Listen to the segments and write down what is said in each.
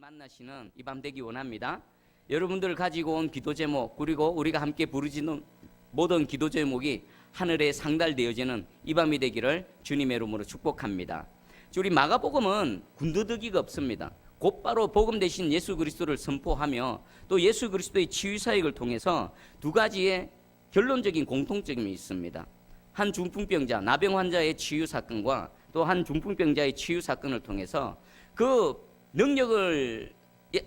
만나시는 이 밤 되기 원합니다. 여러분들 가지고 온 기도 제목, 그리고 우리가 함께 부르짖는 모든 기도 제목이 하늘에 상달되어지는 이 밤이 되기를 주님의 이름으로 축복합니다. 우리 마가복음은 군더더기가 없습니다. 곧바로 복음 대신 예수 그리스도를 선포하며 또 예수 그리스도의 치유 사역을 통해서 두 가지의 결론적인 공통점이 있습니다. 한 중풍병자, 나병 환자의 치유 사건과 또 한 중풍병자의 치유 사건을 통해서 그 능력을,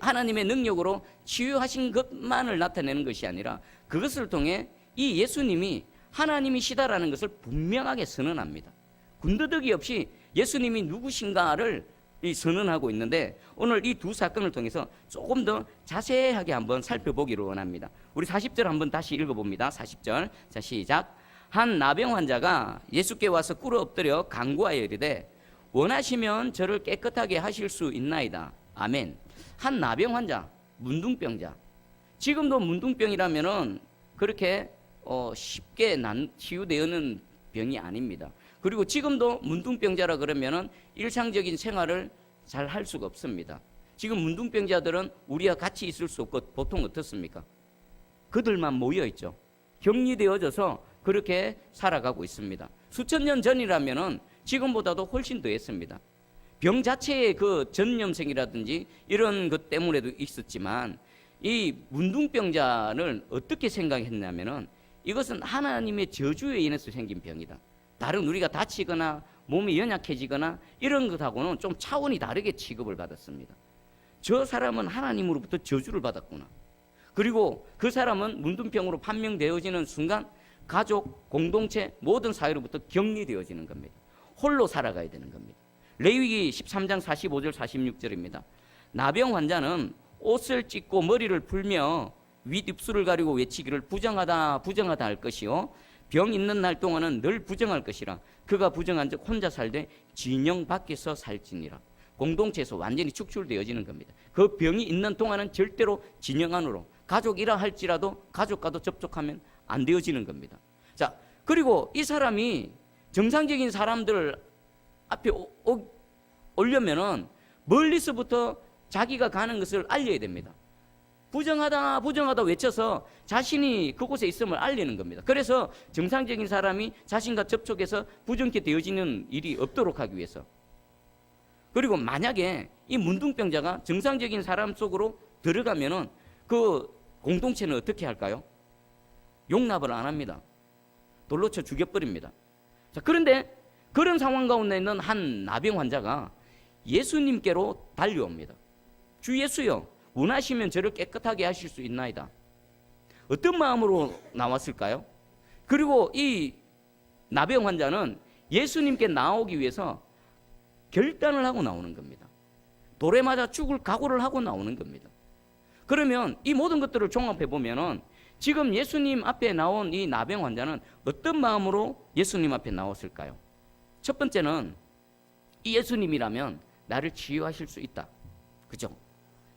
하나님의 능력으로 치유하신 것만을 나타내는 것이 아니라 그것을 통해 이 예수님이 하나님이시다라는 것을 분명하게 선언합니다. 군더더기 없이 예수님이 누구신가를 선언하고 있는데, 오늘 이 두 사건을 통해서 조금 더 자세하게 한번 살펴보기를 원합니다. 우리 40절 한번 다시 읽어봅니다. 40절. 자, 시작. 한 나병 환자가 예수께 와서 꿇어 엎드려 간구하여 이르되 원하시면 저를 깨끗하게 하실 수 있나이다. 아멘. 한 나병 환자, 문둥병자. 지금도 문둥병이라면은 그렇게 쉽게 치유되는 병이 아닙니다. 그리고 지금도 문둥병자라 그러면은 일상적인 생활을 잘 할 수가 없습니다. 지금 문둥병자들은 우리와 같이 있을 수 없고 보통 어떻습니까? 그들만 모여 있죠. 격리되어져서 그렇게 살아가고 있습니다. 수천 년 전이라면은 지금보다도 훨씬 더 했습니다. 병 자체의 그 전염성이라든지 이런 것 때문에도 있었지만, 이 문둥병자는 어떻게 생각했냐면은 이것은 하나님의 저주에 인해서 생긴 병이다. 다른 우리가 다치거나 몸이 연약해지거나 이런 것하고는 좀 차원이 다르게 취급을 받았습니다. 저 사람은 하나님으로부터 저주를 받았구나. 그리고 그 사람은 문둥병으로 판명되어지는 순간 가족, 공동체, 모든 사회로부터 격리되어지는 겁니다. 홀로 살아가야 되는 겁니다. 레위기 13장 45절 46절입니다. 나병 환자는 옷을 찢고 머리를 풀며 윗입술을 가리고 외치기를 부정하다 부정하다 할 것이요 병 있는 날 동안은 늘 부정할 것이라. 그가 부정한 즉 혼자 살되 진영 밖에서 살지니라. 공동체에서 완전히 축출되어지는 겁니다. 그 병이 있는 동안은 절대로 진영 안으로, 가족이라 할지라도 가족과도 접촉하면 안 되어지는 겁니다. 자, 그리고 이 사람이 정상적인 사람들 앞에 오려면은 멀리서부터 자기가 가는 것을 알려야 됩니다. 부정하다 부정하다 외쳐서 자신이 그곳에 있음을 알리는 겁니다. 그래서 정상적인 사람이 자신과 접촉해서 부정케 되어지는 일이 없도록 하기 위해서. 그리고 만약에 이 문둥병자가 정상적인 사람 속으로 들어가면은 그 공동체는 어떻게 할까요? 용납을 안 합니다. 돌로 쳐 죽여버립니다. 자, 그런데 그런 상황 가운데 있는 한 나병 환자가 예수님께로 달려옵니다. 주 예수여, 원하시면 저를 깨끗하게 하실 수 있나이다. 어떤 마음으로 나왔을까요? 그리고 이 나병 환자는 예수님께 나오기 위해서 결단을 하고 나오는 겁니다. 돌에 맞아 죽을 각오를 하고 나오는 겁니다. 그러면 이 모든 것들을 종합해 보면은 지금 예수님 앞에 나온 이 나병 환자는 어떤 마음으로 예수님 앞에 나왔을까요? 첫 번째는 이 예수님이라면 나를 치유하실 수 있다. 그죠?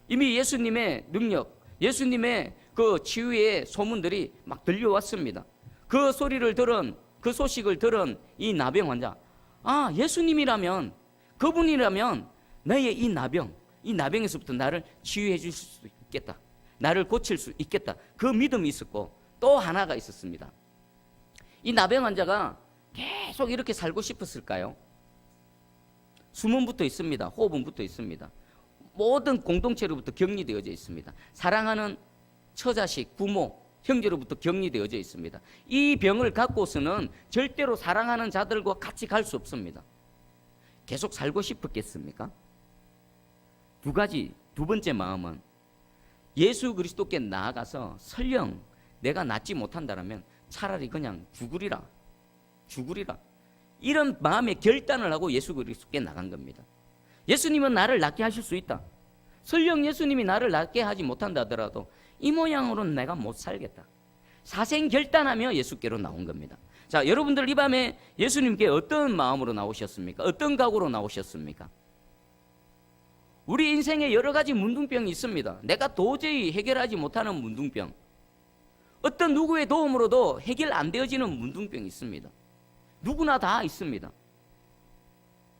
이미 예수님의 능력, 예수님의 그 치유의 소문들이 막 들려왔습니다. 그 소리를 들은, 그 소식을 들은 이 나병 환자, 아, 예수님이라면, 그분이라면 나의 이 나병에서부터 나를 치유해 주실 수 있겠다. 나를 고칠 수 있겠다. 그 믿음이 있었고, 또 하나가 있었습니다. 이 나병 환자가 계속 이렇게 살고 싶었을까요? 숨은 붙어 있습니다. 호흡은 붙어 있습니다. 모든 공동체로부터 격리되어져 있습니다. 사랑하는 처자식, 부모, 형제로부터 격리되어져 있습니다. 이 병을 갖고서는 절대로 사랑하는 자들과 같이 갈 수 없습니다. 계속 살고 싶었겠습니까? 두 번째 마음은 예수 그리스도께 나아가서 설령 내가 낫지 못한다면 차라리 그냥 죽으리라. 이런 마음의 결단을 하고 예수 그리스도께 나간 겁니다. 예수님은 나를 낫게 하실 수 있다. 설령 예수님이 나를 낫게 하지 못한다 하더라도 이 모양으로는 내가 못 살겠다. 사생 결단하며 예수께로 나온 겁니다. 자, 여러분들 이 밤에 예수님께 어떤 마음으로 나오셨습니까? 어떤 각오로 나오셨습니까? 우리 인생에 여러 가지 문둥병이 있습니다. 내가 도저히 해결하지 못하는 문둥병, 어떤 누구의 도움으로도 해결 안 되어지는 문둥병이 있습니다. 누구나 다 있습니다.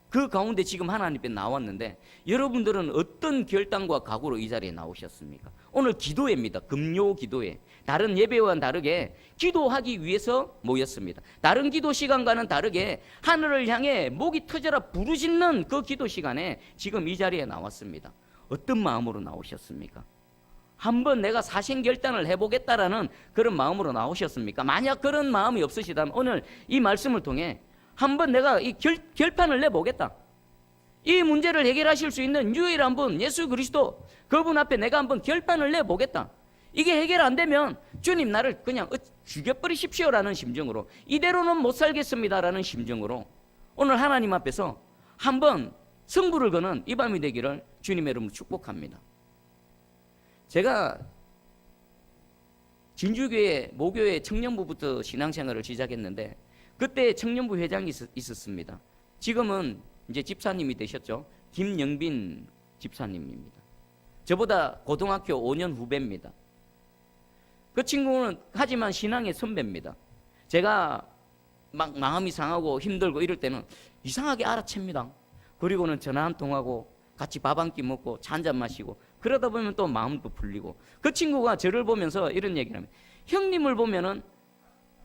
그 가운데 지금 하나님 앞에 나왔는데 여러분들은 어떤 결단과 각오로 이 자리에 나오셨습니까? 오늘 기도회입니다. 금요 기도회. 다른 예배와는 다르게 기도하기 위해서 모였습니다. 다른 기도 시간과는 다르게 하늘을 향해 목이 터져라 부르짖는 그 기도 시간에 지금 이 자리에 나왔습니다. 어떤 마음으로 나오셨습니까? 한번 내가 사신 결단을 해보겠다라는 그런 마음으로 나오셨습니까? 만약 그런 마음이 없으시다면 오늘 이 말씀을 통해 한번 내가 이 결판을 내보겠다. 이 문제를 해결하실 수 있는 유일한 분 예수 그리스도, 그분 앞에 내가 한번 결판을 내보겠다. 이게 해결 안 되면 주님 나를 그냥 죽여버리십시오라는 심정으로, 이대로는 못 살겠습니다라는 심정으로 오늘 하나님 앞에서 한번 승부를 거는 이 밤이 되기를 주님의 이름으로 축복합니다. 제가 진주교회 모교회 청년부부터 신앙생활을 시작했는데 그때 청년부 회장이 있었습니다. 지금은 이제 집사님이 되셨죠. 김영빈 집사님입니다. 저보다 고등학교 5년 후배입니다. 그 친구는 하지만 신앙의 선배입니다. 제가 막 마음이 상하고 힘들고 이럴 때는 이상하게 알아챕니다. 그리고는 전화 한 통하고 같이 밥 한 끼 먹고 차 한 잔 마시고 그러다 보면 또 마음도 풀리고, 그 친구가 저를 보면서 이런 얘기를 합니다. 형님을 보면은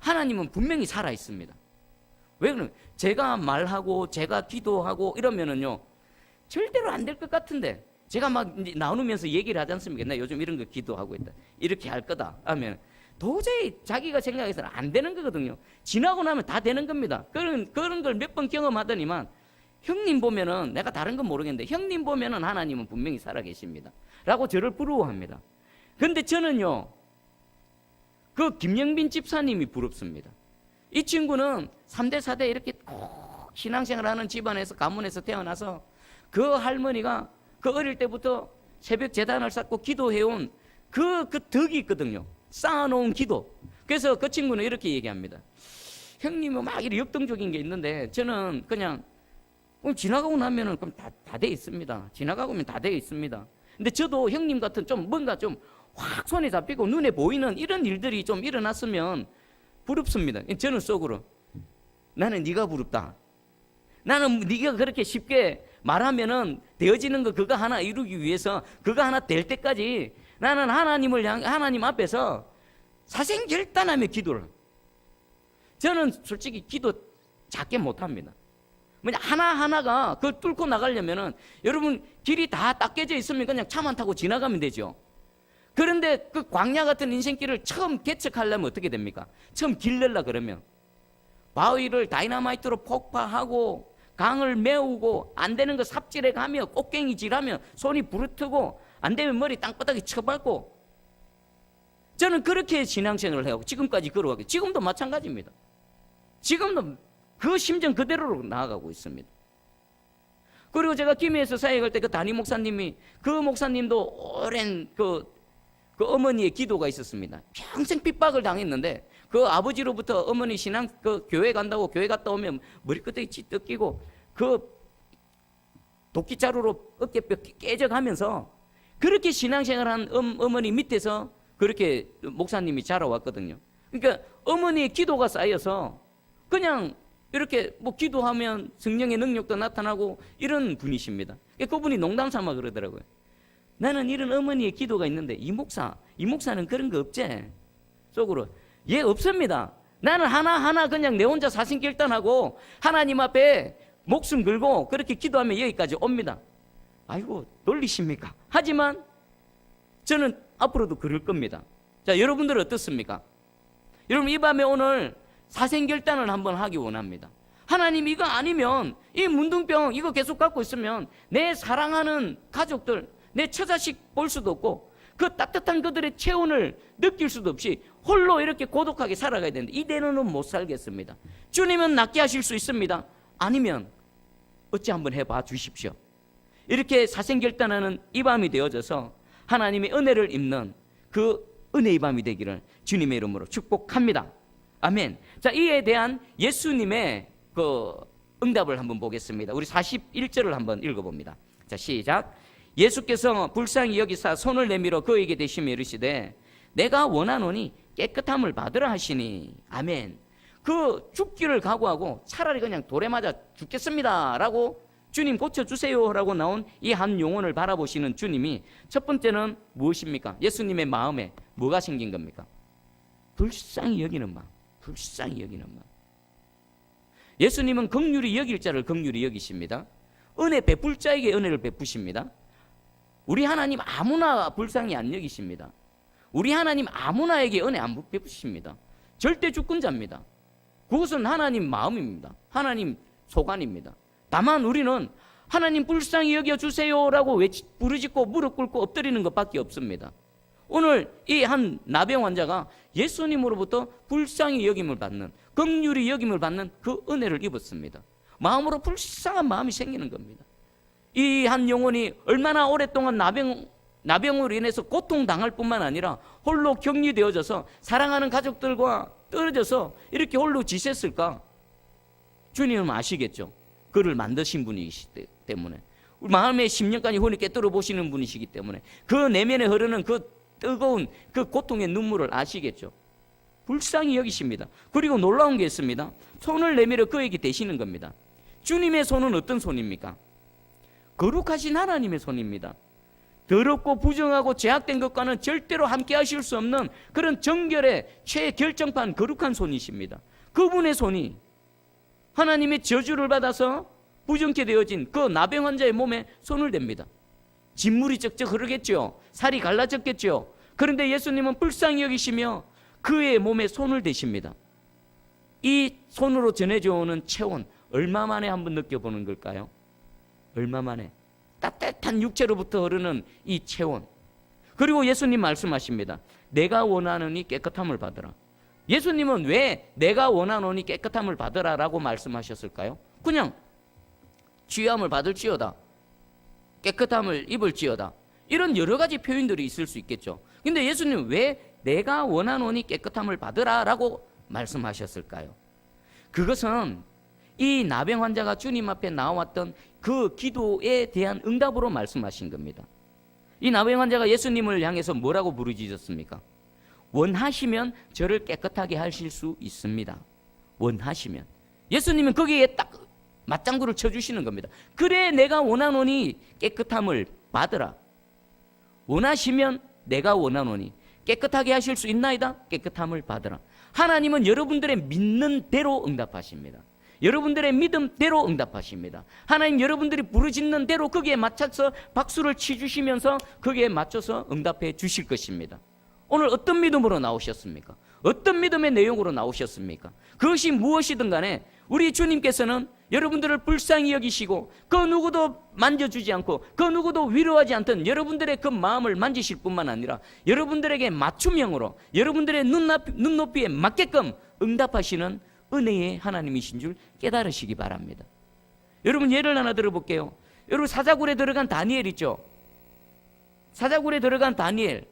하나님은 분명히 살아 있습니다. 왜 그러면 제가 말하고 제가 기도하고 이러면은요 절대로 안 될 것 같은데, 제가 막 이제 나누면서 얘기를 하지 않습니까? 나 요즘 이런 거 기도하고 있다, 이렇게 할 거다 하면 도저히 자기가 생각해서는 안 되는 거거든요. 지나고 나면 다 되는 겁니다. 그런 걸 몇 번 경험하더니만 형님 보면은, 내가 다른 건 모르겠는데 형님 보면은 하나님은 분명히 살아계십니다 라고 저를 부러워합니다. 근데 저는요 그 김영빈 집사님이 부럽습니다. 이 친구는 3대 4대 이렇게 꼭 신앙생활하는 집안에서, 가문에서 태어나서 그 할머니가 그 어릴 때부터 새벽 제단을 쌓고 기도해온 그 덕이 있거든요. 쌓아놓은 기도. 그래서 그 친구는 이렇게 얘기합니다. 형님은 막 이렇게 역동적인 게 있는데 저는 그냥 지나가고 나면은 그럼 다 돼 있습니다. 지나가면 다 돼 있습니다. 근데 저도 형님 같은 좀 뭔가 좀 확 손에 잡히고 눈에 보이는 이런 일들이 좀 일어났으면 부럽습니다. 저는 속으로 나는 네가 부럽다. 나는 네가 그렇게 쉽게 말하면은 되어지는 거 그거 하나 이루기 위해서 그거 하나 될 때까지 나는 하나님 앞에서 사생결단하며 기도를. 저는 솔직히 기도 작게 못합니다. 뭐냐 하나하나가 그걸 뚫고 나가려면은 여러분 길이 다 딱 깨져 있으면 그냥 차만 타고 지나가면 되죠. 그런데 그 광야 같은 인생길을 처음 개척하려면 어떻게 됩니까? 처음 길 낼라 그러면 바위를 다이너마이트로 폭파하고 강을 메우고 안 되는 거 삽질해 가며 꽃갱이질하며 손이 부르트고 안 되면 머리 땅바닥에 쳐밟고, 저는 그렇게 신앙생활을 해요. 지금까지 걸어가고 지금도 마찬가지입니다. 지금도 그 심정 그대로로 나아가고 있습니다. 그리고 제가 김해에서 사역할 때 그 담임 목사님이, 그 목사님도 오랜 그 어머니의 기도가 있었습니다. 평생 핍박을 당했는데 그 아버지로부터 어머니 신앙 그 교회 간다고 교회 갔다 오면 머리끄덕이 찢기고 그 도끼자루로 어깨뼈 깨져가면서 그렇게 신앙생활한 어머니 밑에서 그렇게 목사님이 자라왔거든요. 그러니까 어머니의 기도가 쌓여서 그냥 이렇게 뭐 기도하면 성령의 능력도 나타나고 이런 분이십니다. 그분이 농담 삼아 그러더라고요. 나는 이런 어머니의 기도가 있는데 이 목사는 그런 거 없지? 속으로. 예, 없습니다. 나는 하나하나 그냥 내 혼자 사신결단하고 하나님 앞에 목숨 걸고 그렇게 기도하면 여기까지 옵니다. 아이고 놀리십니까? 하지만 저는 앞으로도 그럴 겁니다. 자, 여러분들은 어떻습니까? 여러분 이 밤에 오늘 사생결단을 한번 하기 원합니다. 하나님 이거 아니면 이 문둥병 이거 계속 갖고 있으면 내 사랑하는 가족들, 내 처자식 볼 수도 없고 그 따뜻한 그들의 체온을 느낄 수도 없이 홀로 이렇게 고독하게 살아가야 되는데 이대로는 못 살겠습니다. 주님은 낫게 하실 수 있습니다. 아니면 어찌 한번 해봐 주십시오. 이렇게 사생결단하는 이 밤이 되어져서 하나님의 은혜를 입는 그 은혜의 밤이 되기를 주님의 이름으로 축복합니다. 아멘. 자, 이에 대한 예수님의 그 응답을 한번 보겠습니다. 우리 41절을 한번 읽어봅니다. 자, 시작. 예수께서 불쌍히 여기사 손을 내밀어 그에게 대시며 이르시되 내가 원하노니 깨끗함을 받으라 하시니. 아멘. 그 죽기를 각오하고 차라리 그냥 돌에 맞아 죽겠습니다 라고 주님 고쳐주세요라고 나온 이 한 영혼을 바라보시는 주님이 첫 번째는 무엇입니까? 예수님의 마음에 뭐가 생긴 겁니까? 불쌍히 여기는 마음. 불쌍히 여기는 마음. 예수님은 긍휼히 여길 자를 긍휼히 여기십니다. 은혜 베풀 자에게 은혜를 베푸십니다. 우리 하나님 아무나 불쌍히 안 여기십니다. 우리 하나님 아무나에게 은혜 안 베푸십니다. 절대 주권자입니다. 그것은 하나님 마음입니다. 하나님 소관입니다. 다만 우리는 하나님 불쌍히 여겨주세요라고 부르짖고 무릎 꿇고 엎드리는 것밖에 없습니다. 오늘 이 한 나병 환자가 예수님으로부터 불쌍히 여김을 받는, 긍휼히 여김을 받는 그 은혜를 입었습니다. 마음으로 불쌍한 마음이 생기는 겁니다. 이 한 영혼이 얼마나 오랫동안 나병으로 인해서 고통당할 뿐만 아니라 홀로 격리되어져서 사랑하는 가족들과 떨어져서 이렇게 홀로 지냈을까? 주님은 아시겠죠. 그를 만드신 분이시기 때문에, 마음의 심령까지 혼이 깨뜨려 보시는 분이시기 때문에 그 내면에 흐르는 그 뜨거운 그 고통의 눈물을 아시겠죠. 불쌍히 여기십니다. 그리고 놀라운 게 있습니다. 손을 내밀어 그에게 대시는 겁니다. 주님의 손은 어떤 손입니까? 거룩하신 하나님의 손입니다. 더럽고 부정하고 제약된 것과는 절대로 함께 하실 수 없는 그런 정결의 최결정판 거룩한 손이십니다. 그분의 손이 하나님의 저주를 받아서 부정케 되어진 그 나병 환자의 몸에 손을 댑니다. 진물이 쩍쩍 흐르겠죠. 살이 갈라졌겠죠. 그런데 예수님은 불쌍히 여기시며 그의 몸에 손을 대십니다. 이 손으로 전해져 오는 체온, 얼마 만에 한번 느껴보는 걸까요? 얼마 만에? 따뜻한 육체로부터 흐르는 이 체온. 그리고 예수님 말씀하십니다. 내가 원하노니 깨끗함을 받으라. 예수님은 왜 내가 원하노니 깨끗함을 받으라 라고 말씀하셨을까요? 그냥 취함을 받을지어다, 깨끗함을 입을지어다, 이런 여러 가지 표현들이 있을 수 있겠죠. 근데 예수님은 왜 내가 원하노니 깨끗함을 받으라 라고 말씀하셨을까요? 그것은 이 나병 환자가 주님 앞에 나왔던 그 기도에 대한 응답으로 말씀하신 겁니다. 이 나병 환자가 예수님을 향해서 뭐라고 부르짖었습니까? 원하시면 저를 깨끗하게 하실 수 있습니다. 원하시면. 예수님은 거기에 딱 맞장구를 쳐주시는 겁니다. 그래, 내가 원하노니 깨끗함을 받으라. 원하시면 내가 원하노니 깨끗하게 하실 수 있나이다? 깨끗함을 받으라. 하나님은 여러분들의 믿는 대로 응답하십니다. 여러분들의 믿음대로 응답하십니다. 하나님 여러분들이 부르짖는 대로 거기에 맞춰서 박수를 치주시면서 거기에 맞춰서 응답해 주실 것입니다. 오늘 어떤 믿음으로 나오셨습니까? 어떤 믿음의 내용으로 나오셨습니까? 그것이 무엇이든 간에 우리 주님께서는 여러분들을 불쌍히 여기시고 그 누구도 만져주지 않고 그 누구도 위로하지 않던 여러분들의 그 마음을 만지실 뿐만 아니라 여러분들에게 맞춤형으로 여러분들의 눈높이에 맞게끔 응답하시는 은혜의 하나님이신 줄 깨달으시기 바랍니다. 여러분, 예를 하나 들어볼게요. 여러분, 사자굴에 들어간 다니엘 있죠? 사자굴에 들어간 다니엘,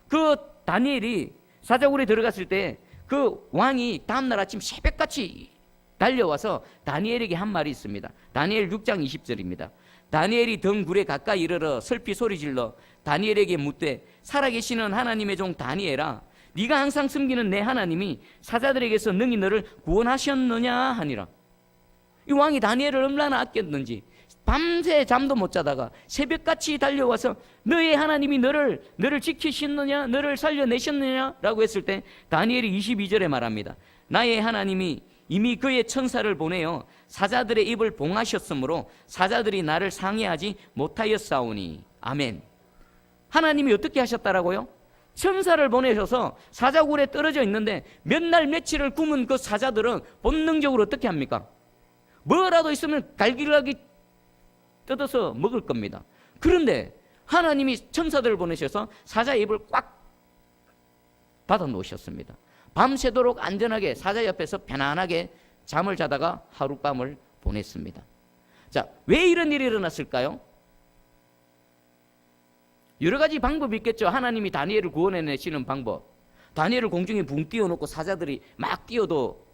그 다니엘이 사자굴에 들어갔을 때 그 왕이 다음날 아침 새벽같이 달려와서 다니엘에게 한 말이 있습니다. 다니엘 6장 20절입니다. 다니엘이 덩굴에 가까이 이르러 슬피 소리질러 다니엘에게 묻되 살아계시는 하나님의 종 다니엘아, 네가 항상 섬기는 내 하나님이 사자들에게서 능히 너를 구원하셨느냐 하니라. 이 왕이 다니엘을 얼마나 아꼈는지 밤새 잠도 못 자다가 새벽같이 달려와서 너의 하나님이 너를 지키셨느냐, 너를 살려내셨느냐 라고 했을 때 다니엘이 22절에 말합니다. 나의 하나님이 이미 그의 천사를 보내어 사자들의 입을 봉하셨으므로 사자들이 나를 상해하지 못하였사오니. 아멘. 하나님이 어떻게 하셨다라고요? 천사를 보내셔서 사자굴에 떨어져 있는데 몇 날 며칠을 굶은 그 사자들은 본능적으로 어떻게 합니까? 뭐라도 있으면 갈기갈기 뜯어서 먹을 겁니다. 그런데 하나님이 천사들을 보내셔서 사자의 입을 꽉 받아 놓으셨습니다. 밤새도록 안전하게 사자 옆에서 편안하게 잠을 자다가 하룻밤을 보냈습니다. 자, 왜 이런 일이 일어났을까요? 여러 가지 방법이 있겠죠. 하나님이 다니엘을 구원해내시는 방법. 다니엘을 공중에 붕 띄워놓고 사자들이 막 뛰어도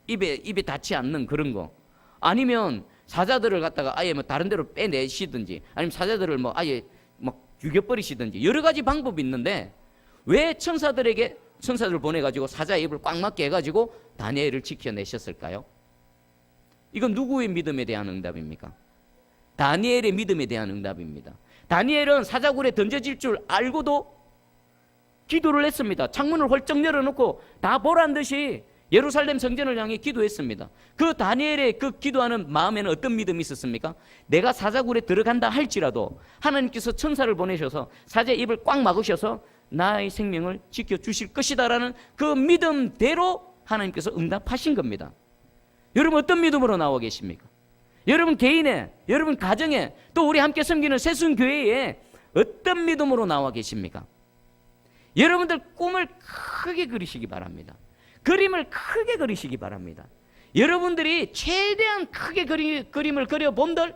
입에 닿지 않는 그런 거. 아니면 사자들을 갖다가 아예 뭐 다른 데로 빼내시든지, 아니면 사자들을 뭐 아예 막 죽여버리시든지 여러 가지 방법이 있는데 왜 천사들을 보내가지고 사자의 입을 꽉 막게 해가지고 다니엘을 지켜내셨을까요? 이건 누구의 믿음에 대한 응답입니까? 다니엘의 믿음에 대한 응답입니다. 다니엘은 사자굴에 던져질 줄 알고도 기도를 했습니다. 창문을 홀쩍 열어놓고 다 보란 듯이 예루살렘 성전을 향해 기도했습니다. 그 다니엘의 그 기도하는 마음에는 어떤 믿음이 있었습니까? 내가 사자굴에 들어간다 할지라도 하나님께서 천사를 보내셔서 사자의 입을 꽉 막으셔서 나의 생명을 지켜주실 것이다라는 그 믿음대로 하나님께서 응답하신 겁니다. 여러분 어떤 믿음으로 나와 계십니까? 여러분 개인에, 여러분 가정에, 또 우리 함께 섬기는 새순교회에 어떤 믿음으로 나와 계십니까? 여러분들 꿈을 크게 그리시기 바랍니다. 그림을 크게 그리시기 바랍니다. 여러분들이 최대한 크게 그림을 그려본들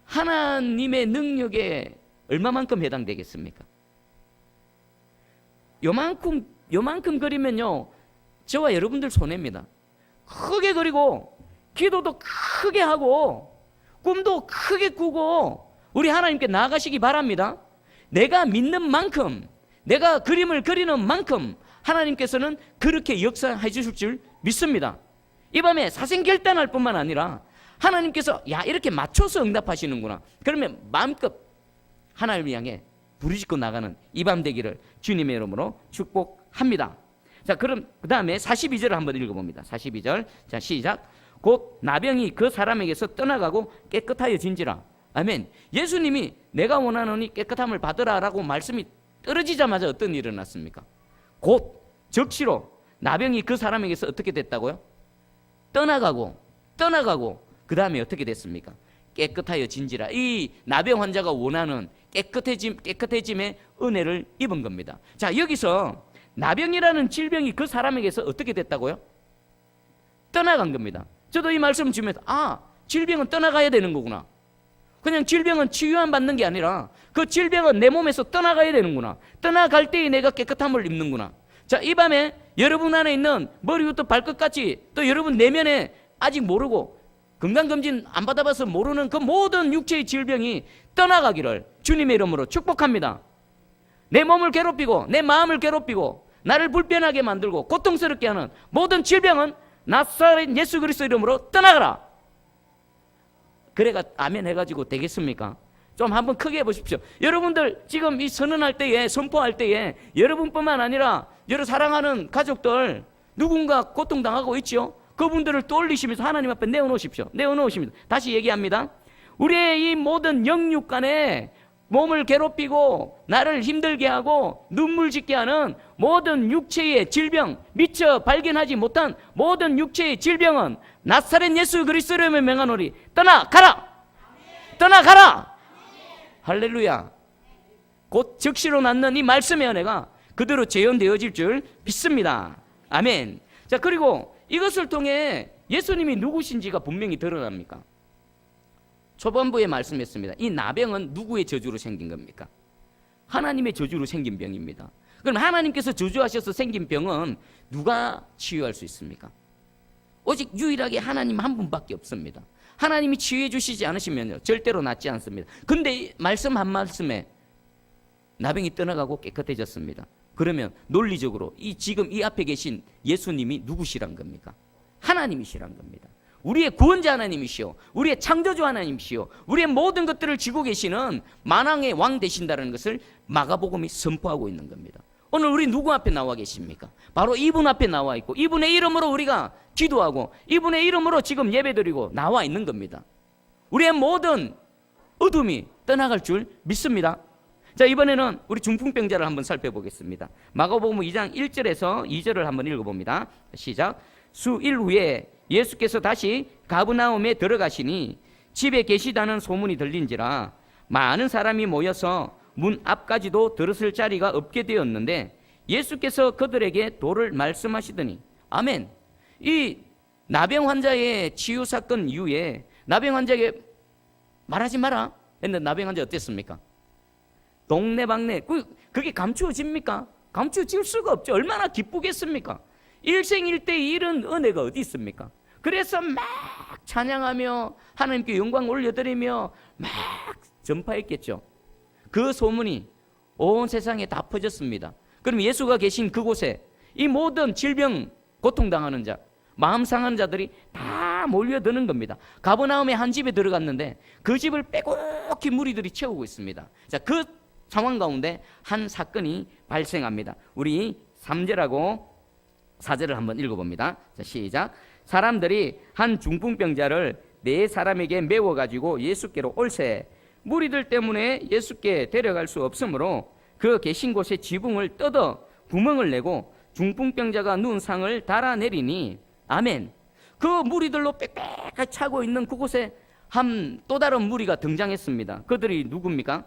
하나님의 능력에 얼마만큼 해당되겠습니까? 요만큼 그리면요 저와 여러분들 손해입니다. 크게 그리고 기도도 크게 하고 꿈도 크게 꾸고 우리 하나님께 나아가시기 바랍니다. 내가 믿는 만큼, 내가 그림을 그리는 만큼 하나님께서는 그렇게 역사해 주실 줄 믿습니다. 이 밤에 사생결단할 뿐만 아니라 하나님께서 야 이렇게 맞춰서 응답하시는구나. 그러면 마음껏 하나님을 향해 부르짖고 나가는 이 밤 되기를 주님의 이름으로 축복합니다. 자, 그럼 그 다음에 42절을 한번 읽어봅니다. 42절. 자, 시작. 곧 나병이 그 사람에게서 떠나가고 깨끗하여진지라. 아멘. 예수님이 내가 원하노니 깨끗함을 받으라라고 말씀이 떨어지자마자 어떤 일이 일어났습니까? 곧 즉시로 나병이 그 사람에게서 어떻게 됐다고요? 떠나가고 그 다음에 어떻게 됐습니까? 깨끗하여진지라. 이 나병 환자가 원하는 깨끗해짐의 은혜를 입은 겁니다. 자, 여기서 나병이라는 질병이 그 사람에게서 어떻게 됐다고요? 떠나간 겁니다. 저도 이 말씀 주면서 질병은 떠나가야 되는 거구나. 그냥 질병은 치유만 받는 게 아니라 그 질병은 내 몸에서 떠나가야 되는구나. 떠나갈 때에 내가 깨끗함을 입는구나. 자, 이 밤에 여러분 안에 있는 머리부터 발끝까지 또 여러분 내면에 아직 모르고 건강검진 안 받아봐서 모르는 그 모든 육체의 질병이 떠나가기를 주님의 이름으로 축복합니다. 내 몸을 괴롭히고 내 마음을 괴롭히고 나를 불편하게 만들고 고통스럽게 하는 모든 질병은 나사렛 예수 그리스도 이름으로 떠나가라. 그래가 아멘 해가지고 되겠습니까? 좀 한번 크게 해보십시오. 여러분들 지금 이 선언할 때에, 선포할 때에 여러분뿐만 아니라 여러 사랑하는 가족들 누군가 고통당하고 있죠. 그분들을 떠올리시면서 하나님 앞에 내어놓으십시오. 내어놓으십니다. 다시 얘기합니다. 우리의 이 모든 영육 간에 몸을 괴롭히고 나를 힘들게 하고 눈물 짓게 하는 모든 육체의 질병, 미처 발견하지 못한 모든 육체의 질병은 나사렛 예수 그리스도 이름에 명하노니 떠나가라. 떠나가라. 할렐루야. 곧 즉시로 낫는 이 말씀의 은혜가 그대로 재현되어질 줄 믿습니다. 아멘. 자, 그리고 이것을 통해 예수님이 누구신지가 분명히 드러납니까? 초반부에 말씀했습니다. 이 나병은 누구의 저주로 생긴 겁니까? 하나님의 저주로 생긴 병입니다. 그럼 하나님께서 저주하셔서 생긴 병은 누가 치유할 수 있습니까? 오직 유일하게 하나님 한 분밖에 없습니다. 하나님이 치유해 주시지 않으시면요 절대로 낫지 않습니다. 근데 말씀 한 말씀에 나병이 떠나가고 깨끗해졌습니다. 그러면 논리적으로 지금 이 앞에 계신 예수님이 누구시란 겁니까? 하나님이시란 겁니다. 우리의 구원자 하나님이시오, 우리의 창조주 하나님이시오, 우리의 모든 것들을 쥐고 계시는 만왕의 왕 되신다는 것을 마가복음이 선포하고 있는 겁니다. 오늘 우리 누구 앞에 나와 계십니까? 바로 이분 앞에 나와 있고 이분의 이름으로 우리가 기도하고 이분의 이름으로 지금 예배드리고 나와 있는 겁니다. 우리의 모든 어둠이 떠나갈 줄 믿습니다. 자, 이번에는 우리 중풍병자를 한번 살펴보겠습니다. 마가복음 2장 1절에서 2절을 한번 읽어봅니다. 시작. 수일 후에 예수께서 다시 가브나움에 들어가시니 집에 계시다는 소문이 들린지라 많은 사람이 모여서 문 앞까지도 들었을 자리가 없게 되었는데 예수께서 그들에게 도를 말씀하시더니 아멘. 이 나병 환자의 치유 사건 이후에 나병 환자에게 말하지 마라 했는데 나병 환자 어땠습니까? 동네방네 그게 감추어집니까? 감추어질 수가 없죠. 얼마나 기쁘겠습니까? 일생일대의 이런 은혜가 어디 있습니까? 그래서 막 찬양하며 하나님께 영광 올려드리며 막 전파했겠죠. 그 소문이 온 세상에 다 퍼졌습니다. 그럼 예수가 계신 그곳에 이 모든 질병 고통당하는 자, 마음 상한 자들이 다 다 몰려드는 겁니다. 가버나움의 한 집에 들어갔는데 그 집을 빼곡히 무리들이 채우고 있습니다. 자, 그 상황 가운데 한 사건이 발생합니다. 우리 3절하고 4절을 한번 읽어봅니다. 자, 시작. 사람들이 한 중풍병자를 4사람에게 메워가지고 예수께로 올세 무리들 때문에 예수께 데려갈 수 없으므로 그 계신 곳에 지붕을 뜯어 구멍을 내고 중풍병자가 누운 상을 달아내리니 아멘. 그 무리들로 빽빽하게 차고 있는 그곳에 또 다른 무리가 등장했습니다. 그들이 누굽니까?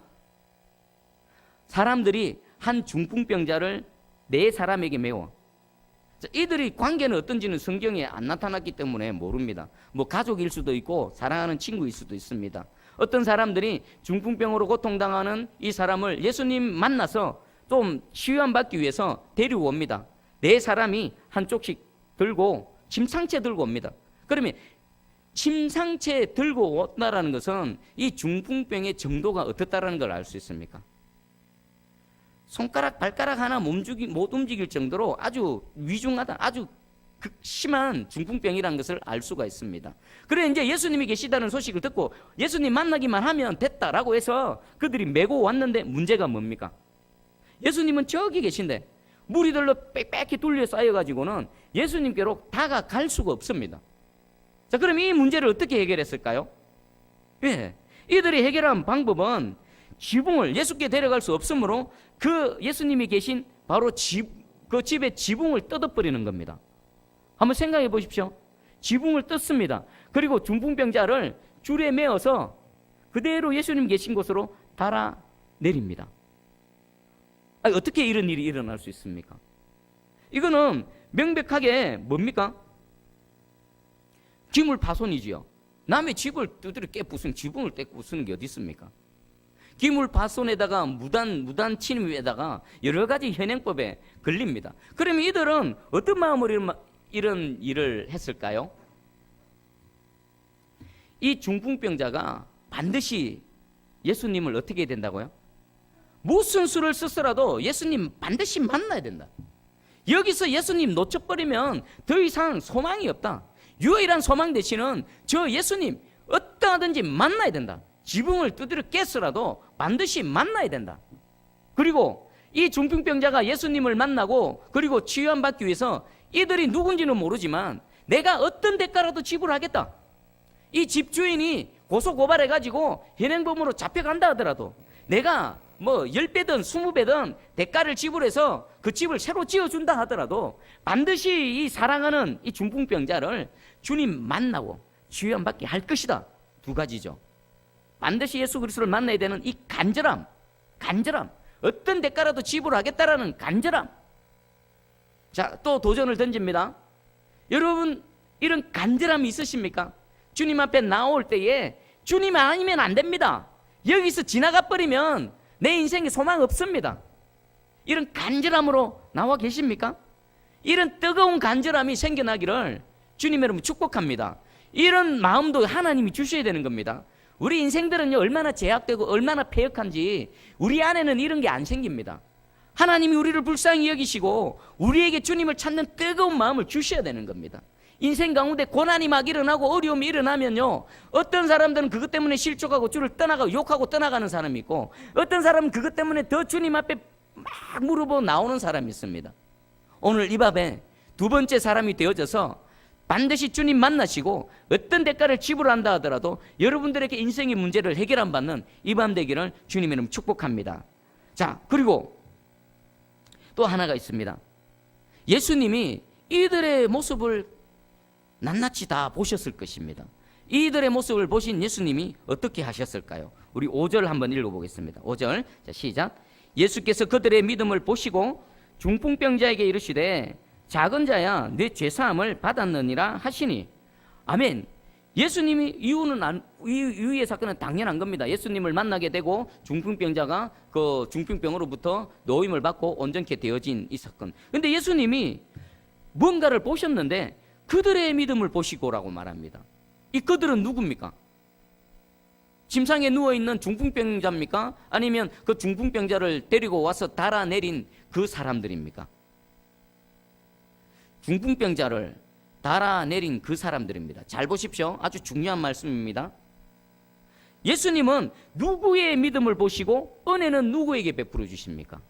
사람들이 한 중풍병자를 4사람에게 메워. 이들의 관계는 어떤지는 성경에 안 나타났기 때문에 모릅니다. 뭐 가족일 수도 있고 사랑하는 친구일 수도 있습니다. 어떤 사람들이 중풍병으로 고통당하는 이 사람을 예수님 만나서 좀 치유받기 위해서 데리고 옵니다. 4사람이 한쪽씩 들고 침상채 들고 옵니다. 그러면 침상채 들고 온다라는 것은 이 중풍병의 정도가 어떻다라는 걸 알 수 있습니까? 손가락, 발가락 하나 못 움직일 정도로 아주 위중하다, 아주 극심한 중풍병이라는 것을 알 수가 있습니다. 그래 이제 예수님이 계시다는 소식을 듣고 예수님 만나기만 하면 됐다라고 해서 그들이 메고 왔는데 문제가 뭡니까? 예수님은 저기 계신데 무리들로 빽빽히 둘러싸여가지고는 예수님께로 다가갈 수가 없습니다. 자, 그럼 이 문제를 어떻게 해결했을까요? 예, 이들이 해결한 방법은 지붕을 예수께 데려갈 수 없으므로 그 예수님이 계신 바로 그 집의 지붕을 뜯어버리는 겁니다. 한번 생각해 보십시오. 지붕을 뜯습니다. 그리고 중풍병자를 줄에 메어서 그대로 예수님 계신 곳으로 달아내립니다. 어떻게 이런 일이 일어날 수 있습니까? 이거는 명백하게 뭡니까? 기물파손이지요. 남의 집을 두드려 깨부순 지붕을 깨부수는 게 어디 있습니까? 기물파손에다가 무단 침입에다가 여러 가지 현행법에 걸립니다. 그러면 이들은 어떤 마음으로 이런 일을 했을까요? 이 중풍병자가 반드시 예수님을 어떻게 해야 된다고요? 무슨 수를 쓰더라도 예수님 반드시 만나야 된다. 여기서 예수님 놓쳐버리면 더 이상 소망이 없다. 유일한 소망 대신은 저 예수님 어떠하든지 만나야 된다. 지붕을 두드려 깼으라도 반드시 만나야 된다. 그리고 이 중풍병자가 예수님을 만나고 그리고 치유받기 위해서 이들이 누군지는 모르지만 내가 어떤 대가라도 지불하겠다. 이 집주인이 고소고발해가지고 현행범으로 잡혀간다 하더라도 내가 뭐 10배든 20배든 대가를 지불해서 그 집을 새로 지어준다 하더라도 반드시 이 사랑하는 이 중풍병자를 주님 만나고 치유받게 할 것이다. 2가지죠. 반드시 예수 그리스도를 만나야 되는 이 간절함, 어떤 대가라도 지불하겠다라는 간절함. 자, 또 도전을 던집니다. 여러분 이런 간절함이 있으십니까? 주님 앞에 나올 때에 주님 아니면 안 됩니다. 여기서 지나가 버리면 내 인생에 소망 없습니다. 이런 간절함으로 나와 계십니까? 이런 뜨거운 간절함이 생겨나기를 주님 여러분 축복합니다. 이런 마음도 하나님이 주셔야 되는 겁니다. 우리 인생들은요 얼마나 제약되고 얼마나 패역한지 우리 안에는 이런 게 안 생깁니다. 하나님이 우리를 불쌍히 여기시고 우리에게 주님을 찾는 뜨거운 마음을 주셔야 되는 겁니다. 인생 가운데 고난이 막 일어나고 어려움이 일어나면요 어떤 사람들은 그것 때문에 실족하고 주를 떠나가고 욕하고 떠나가는 사람이 있고 어떤 사람은 그것 때문에 더 주님 앞에 막 무릎을 나오는 사람이 있습니다. 오늘 이 밤에 2번째 사람이 되어져서 반드시 주님 만나시고 어떤 대가를 지불한다 하더라도 여러분들에게 인생의 문제를 해결한 받는 이 밤 되기를 주님의 이름 축복합니다. 자, 그리고 또 하나가 있습니다. 예수님이 이들의 모습을 낱낱이 다 보셨을 것입니다. 이들의 모습을 보신 예수님이 어떻게 하셨을까요? 우리 5절 한번 읽어보겠습니다. 5절 자, 시작. 예수께서 그들의 믿음을 보시고 중풍병자에게 이르시되 작은 자야 내 죄사함을 받았느니라 하시니 아멘. 예수님이 이유의 사건은 당연한 겁니다. 예수님을 만나게 되고 중풍병자가 그 중풍병으로부터 노임을 받고 온전케 되어진 이 사건. 근데 예수님이 뭔가를 보셨는데 그들의 믿음을 보시고라고 말합니다. 이 그들은 누굽니까? 침상에 누워있는 중풍병자입니까? 아니면 그 중풍병자를 데리고 와서 달아내린 그 사람들입니까? 중풍병자를 달아내린 그 사람들입니다. 잘 보십시오. 아주 중요한 말씀입니다. 예수님은 누구의 믿음을 보시고 은혜는 누구에게 베풀어 주십니까?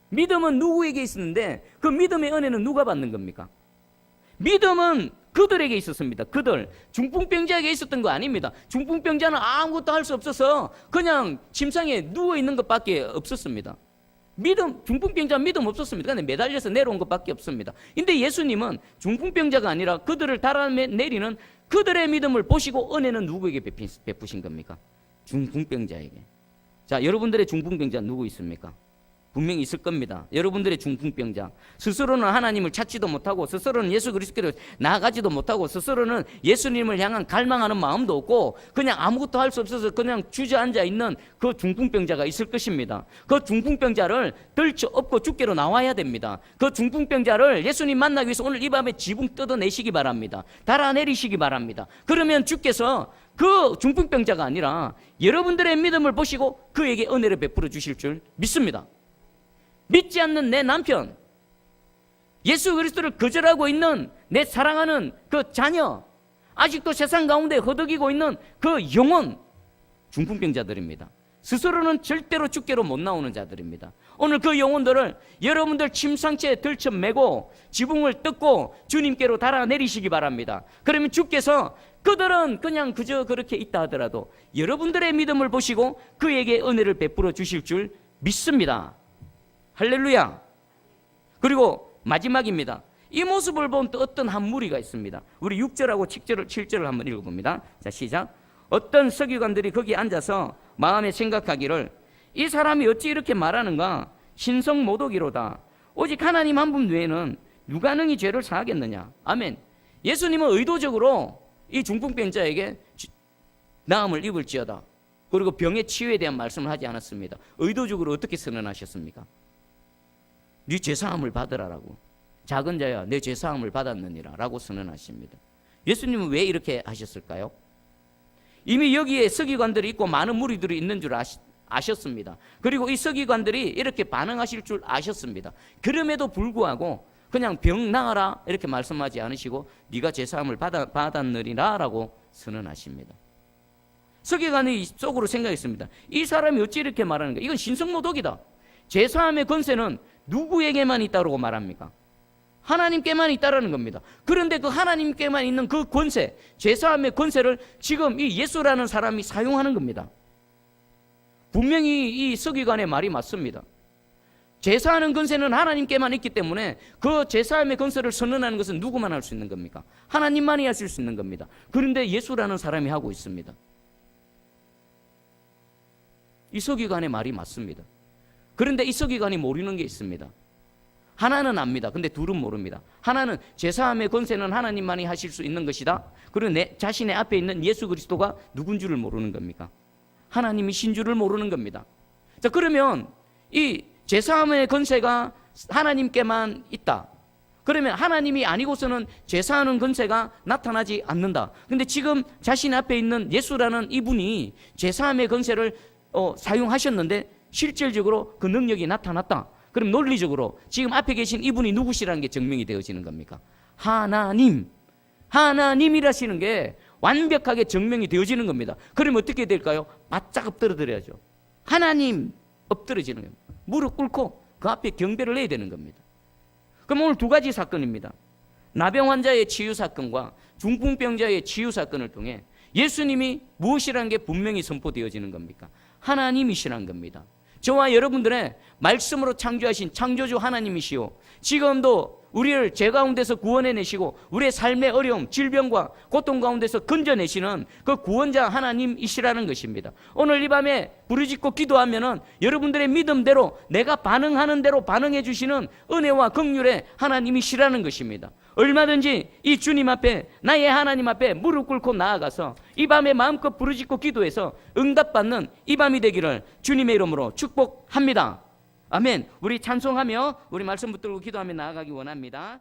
믿음은 누구에게 있었는데 그 믿음의 은혜는 누가 받는 겁니까? 믿음은 그들에게 있었습니다. 그들, 중풍병자에게 있었던 거 아닙니다. 중풍병자는 아무것도 할 수 없어서 그냥 침상에 누워있는 것밖에 없었습니다. 중풍병자는 믿음 없었습니다. 그냥 매달려서 내려온 것밖에 없습니다. 근데 예수님은 중풍병자가 아니라 그들을 달아내리는 그들의 믿음을 보시고 은혜는 누구에게 베푸신 겁니까? 중풍병자에게. 자, 여러분들의 중풍병자 누구 있습니까? 분명히 있을 겁니다. 여러분들의 중풍병자, 스스로는 하나님을 찾지도 못하고 스스로는 예수 그리스도로 나아가지도 못하고 스스로는 예수님을 향한 갈망하는 마음도 없고 그냥 아무것도 할 수 없어서 그냥 주저앉아 있는 그 중풍병자가 있을 것입니다. 그 중풍병자를 들쳐업고 주께로 나와야 됩니다. 그 중풍병자를 예수님 만나기 위해서 오늘 이 밤에 지붕 뜯어내시기 바랍니다. 달아내리시기 바랍니다. 그러면 주께서 그 중풍병자가 아니라 여러분들의 믿음을 보시고 그에게 은혜를 베풀어 주실 줄 믿습니다. 믿지 않는 내 남편, 예수 그리스도를 거절하고 있는 내 사랑하는 그 자녀, 아직도 세상 가운데 허덕이고 있는 그 영혼, 중풍병자들입니다. 스스로는 절대로 주께로 못 나오는 자들입니다. 오늘 그 영혼들을 여러분들 침상체에 들쳐매고 지붕을 뜯고 주님께로 달아내리시기 바랍니다. 그러면 주께서 그들은 그냥 그저 그렇게 있다 하더라도 여러분들의 믿음을 보시고 그에게 은혜를 베풀어 주실 줄 믿습니다. 할렐루야. 그리고 마지막입니다. 이 모습을 본 또 어떤 한 무리가 있습니다. 우리 6절하고 7절을 한번 읽어봅니다. 자, 시작. 어떤 서기관들이 거기 앉아서 마음에 생각하기를 이 사람이 어찌 이렇게 말하는가? 신성모독이로다. 오직 하나님 한 분 외에는 누가 능히 죄를 사하겠느냐? 아멘. 예수님은 의도적으로 이 중풍병자에게 나음을 입을지어다. 그리고 병의 치유에 대한 말씀을 하지 않았습니다. 의도적으로 어떻게 선언하셨습니까? 네 죄사함을 받으라라고. 작은 자야 내 죄사함을 받았느니라 라고 선언하십니다. 예수님은 왜 이렇게 하셨을까요? 이미 여기에 서기관들이 있고 많은 무리들이 있는 줄 아셨습니다. 그리고 이 서기관들이 이렇게 반응하실 줄 아셨습니다. 그럼에도 불구하고 그냥 병 나아라 이렇게 말씀하지 않으시고 네가 죄사함을 받았느니라 라고 선언하십니다. 서기관이 속으로 생각했습니다. 이 사람이 어찌 이렇게 말하는가? 이건 신성모독이다. 죄사함의 권세는 누구에게만 있다고 말합니까? 하나님께만 있다라는 겁니다. 그런데 그 하나님께만 있는 그 권세, 죄사함의 권세를 지금 이 예수라는 사람이 사용하는 겁니다. 분명히 이 서기관의 말이 맞습니다. 제사하는 권세는 하나님께만 있기 때문에 그 제사함의 권세를 선언하는 것은 누구만 할 수 있는 겁니까? 하나님만이 하실 수 있는 겁니다. 그런데 예수라는 사람이 하고 있습니다. 이 서기관의 말이 맞습니다. 그런데 이 서기관이 모르는 게 있습니다. 하나는 압니다. 근데 둘은 모릅니다. 하나는 제사함의 권세는 하나님만이 하실 수 있는 것이다. 그리고 자신의 앞에 있는 예수 그리스도가 누군 줄을 모르는 겁니까? 하나님이신 줄을 모르는 겁니다. 자, 그러면 이 제사함의 권세가 하나님께만 있다. 그러면 하나님이 아니고서는 제사하는 권세가 나타나지 않는다. 근데 지금 자신 앞에 있는 예수라는 이분이 제사함의 권세를 사용하셨는데 실질적으로 그 능력이 나타났다. 그럼 논리적으로 지금 앞에 계신 이분이 누구시라는 게 증명이 되어지는 겁니까? 하나님이라시는 게 완벽하게 증명이 되어지는 겁니다. 그러면 어떻게 될까요? 바짝 엎드려드려야죠. 하나님 엎드려지는 겁니다. 무릎 꿇고 그 앞에 경배를 해야 되는 겁니다. 그럼 오늘 두 가지 사건입니다. 나병 환자의 치유 사건과 중풍병자의 치유 사건을 통해 예수님이 무엇이라는 게 분명히 선포되어지는 겁니까? 하나님이시라는 겁니다. 저와 여러분들의 말씀으로 창조하신 창조주 하나님이시오. 지금도 우리를 죄 가운데서 구원해내시고 우리의 삶의 어려움, 질병과 고통 가운데서 건져내시는 그 구원자 하나님이시라는 것입니다. 오늘 이 밤에 부르짖고 기도하면은 여러분들의 믿음대로 내가 반응하는 대로 반응해 주시는 은혜와 긍휼의 하나님이시라는 것입니다. 얼마든지 이 주님 앞에, 나의 하나님 앞에 무릎 꿇고 나아가서 이 밤에 마음껏 부르짖고 기도해서 응답받는 이 밤이 되기를 주님의 이름으로 축복합니다. 아멘. 우리 찬송하며 우리 말씀 붙들고 기도하며 나아가기 원합니다.